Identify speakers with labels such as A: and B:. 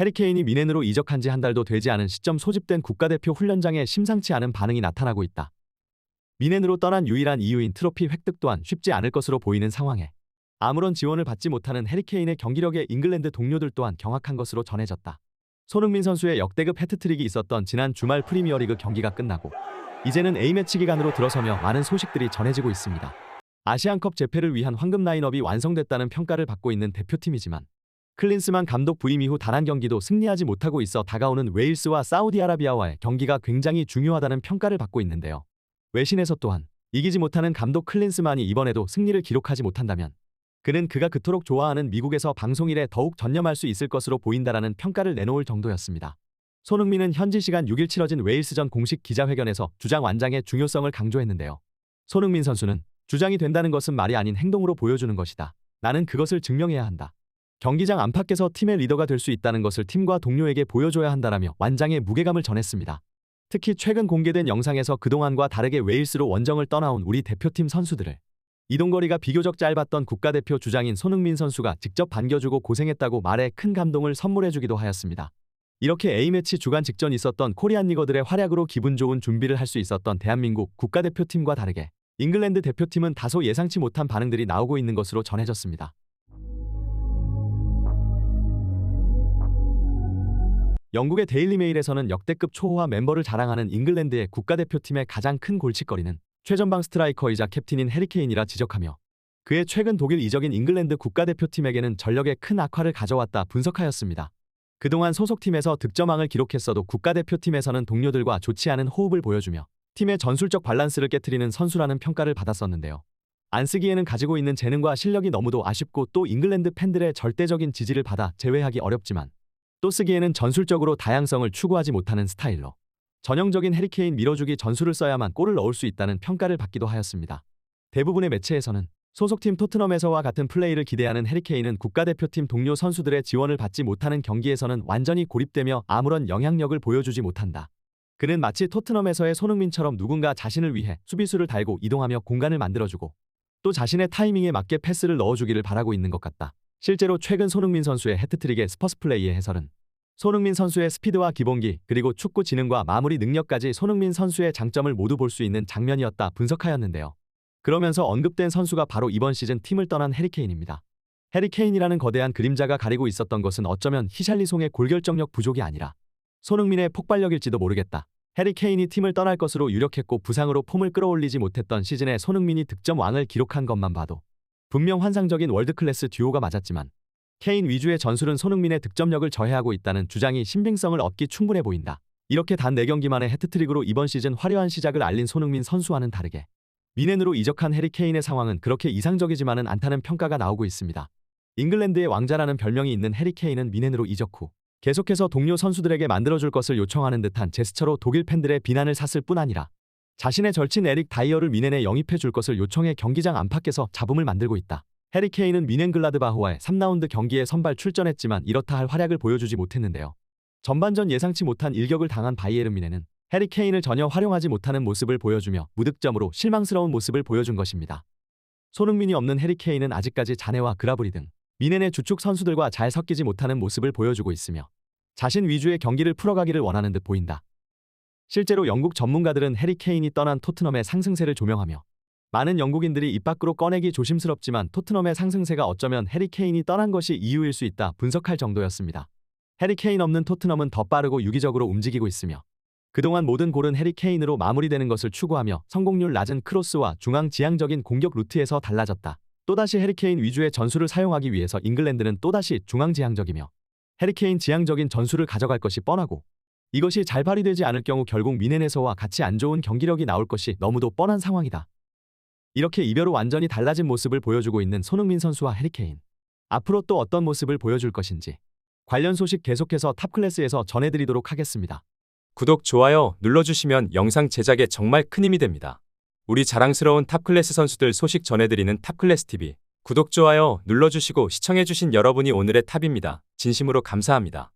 A: 해리케인이 미넨으로 이적한 지 한 달도 되지 않은 시점 소집된 국가대표 훈련장에 심상치 않은 반응이 나타나고 있다. 미넨으로 떠난 유일한 이유인 트로피 획득 또한 쉽지 않을 것으로 보이는 상황에 아무런 지원을 받지 못하는 해리케인의 경기력에 잉글랜드 동료들 또한 경악한 것으로 전해졌다. 손흥민 선수의 역대급 해트트릭이 있었던 지난 주말 프리미어리그 경기가 끝나고 이제는 A매치 기간으로 들어서며 많은 소식들이 전해지고 있습니다. 아시안컵 재패를 위한 황금 라인업이 완성됐다는 평가를 받고 있는 대표팀이지만 클린스만 감독 부임 이후 단 한 경기도 승리하지 못하고 있어 다가오는 웨일스와 사우디아라비아와의 경기가 굉장히 중요하다는 평가를 받고 있는데요. 외신에서 또한 이기지 못하는 감독 클린스만이 이번에도 승리를 기록하지 못한다면 그는 그가 그토록 좋아하는 미국에서 방송일에 더욱 전념할 수 있을 것으로 보인다라는 평가를 내놓을 정도였습니다. 손흥민은 현지 시간 6일 치러진 웨일스전 공식 기자회견에서 주장 완장의 중요성을 강조했는데요. 손흥민 선수는 주장이 된다는 것은 말이 아닌 행동으로 보여주는 것이다. 나는 그것을 증명해야 한다. 경기장 안팎에서 팀의 리더가 될 수 있다는 것을 팀과 동료에게 보여줘야 한다라며 완장의 무게감을 전했습니다. 특히 최근 공개된 영상에서 그동안과 다르게 웨일스로 원정을 떠나온 우리 대표팀 선수들을 이동거리가 비교적 짧았던 국가대표 주장인 손흥민 선수가 직접 반겨주고 고생했다고 말해 큰 감동을 선물해주기도 하였습니다. 이렇게 A매치 주간 직전 있었던 코리안 리거들의 활약으로 기분 좋은 준비를 할 수 있었던 대한민국 국가대표팀과 다르게 잉글랜드 대표팀은 다소 예상치 못한 반응들이 나오고 있는 것으로 전해졌습니다. 영국의 데일리 메일에서는 역대급 초호화 멤버를 자랑하는 잉글랜드의 국가대표팀의 가장 큰 골칫거리는 최전방 스트라이커이자 캡틴인 해리케인이라 지적하며 그의 최근 독일 이적인 잉글랜드 국가대표팀에게는 전력의 큰 악화를 가져왔다 분석하였습니다. 그동안 소속팀에서 득점왕을 기록했어도 국가대표팀에서는 동료들과 좋지 않은 호흡을 보여주며 팀의 전술적 밸런스를 깨트리는 선수라는 평가를 받았었는데요. 안 쓰기에는 가지고 있는 재능과 실력이 너무도 아쉽고 또 잉글랜드 팬들의 절대적인 지지를 받아 제외하기 어렵지만 또 쓰기에는 전술적으로 다양성을 추구하지 못하는 스타일로 전형적인 해리케인 밀어주기 전술을 써야만 골을 넣을 수 있다는 평가를 받기도 하였습니다. 대부분의 매체에서는 소속팀 토트넘에서와 같은 플레이를 기대하는 해리케인은 국가대표팀 동료 선수들의 지원을 받지 못하는 경기에서는 완전히 고립되며 아무런 영향력을 보여주지 못한다. 그는 마치 토트넘에서의 손흥민처럼 누군가 자신을 위해 수비수를 달고 이동하며 공간을 만들어주고 또 자신의 타이밍에 맞게 패스를 넣어주기를 바라고 있는 것 같다. 실제로 최근 손흥민 선수의 해트트릭의 스퍼스 플레이의 해설은 손흥민 선수의 스피드와 기본기 그리고 축구 지능과 마무리 능력까지 손흥민 선수의 장점을 모두 볼 수 있는 장면이었다 분석하였는데요. 그러면서 언급된 선수가 바로 이번 시즌 팀을 떠난 해리케인입니다. 해리케인이라는 거대한 그림자가 가리고 있었던 것은 어쩌면 히샬리송의 골결정력 부족이 아니라 손흥민의 폭발력일지도 모르겠다. 해리케인이 팀을 떠날 것으로 유력했고 부상으로 폼을 끌어올리지 못했던 시즌에 손흥민이 득점 왕을 기록한 것만 봐도 분명 환상적인 월드클래스 듀오가 맞았지만 케인 위주의 전술은 손흥민의 득점력을 저해하고 있다는 주장이 신빙성을 얻기 충분해 보인다. 이렇게 단 4경기 만에 해트트릭으로 이번 시즌 화려한 시작을 알린 손흥민 선수와는 다르게 미넨으로 이적한 해리케인의 상황은 그렇게 이상적이지만은 않다는 평가가 나오고 있습니다. 잉글랜드의 왕자라는 별명이 있는 해리케인은 미넨으로 이적 후 계속해서 동료 선수들에게 만들어줄 것을 요청하는 듯한 제스처로 독일 팬들의 비난을 샀을 뿐 아니라 자신의 절친 에릭 다이어를 미넨에 영입해줄 것을 요청해 경기장 안팎에서 잡음을 만들고 있다. 해리케인은 미넨 글라드바흐와의 3라운드 경기에 선발 출전했지만 이렇다 할 활약을 보여주지 못했는데요. 전반전 예상치 못한 일격을 당한 바이에른 미넨은 해리케인을 전혀 활용하지 못하는 모습을 보여주며 무득점으로 실망스러운 모습을 보여준 것입니다. 손흥민이 없는 해리케인은 아직까지 자네와 그라브리 등 미넨의 주축 선수들과 잘 섞이지 못하는 모습을 보여주고 있으며 자신 위주의 경기를 풀어가기를 원하는 듯 보인다. 실제로 영국 전문가들은 해리케인이 떠난 토트넘의 상승세를 조명하며 많은 영국인들이 입 밖으로 꺼내기 조심스럽지만 토트넘의 상승세가 어쩌면 해리케인이 떠난 것이 이유일 수 있다 분석할 정도였습니다. 해리케인 없는 토트넘은 더 빠르고 유기적으로 움직이고 있으며 그동안 모든 골은 해리케인으로 마무리되는 것을 추구하며 성공률 낮은 크로스와 중앙지향적인 공격 루트에서 달라졌다. 또다시 해리케인 위주의 전술을 사용하기 위해서 잉글랜드는 또다시 중앙지향적이며 해리케인 지향적인 전술을 가져갈 것이 뻔하고 이것이 잘 발휘되지 않을 경우 결국 미넨에서와 같이 안 좋은 경기력이 나올 것이 너무도 뻔한 상황이다. 이렇게 이별 후 완전히 달라진 모습을 보여주고 있는 손흥민 선수와 해리케인. 앞으로 또 어떤 모습을 보여줄 것인지 관련 소식 계속해서 탑클래스에서 전해드리도록 하겠습니다.
B: 구독, 좋아요 눌러주시면 영상 제작에 정말 큰 힘이 됩니다. 우리 자랑스러운 탑클래스 선수들 소식 전해드리는 탑클래스TV. 구독, 좋아요 눌러주시고 시청해주신 여러분이 오늘의 탑입니다. 진심으로 감사합니다.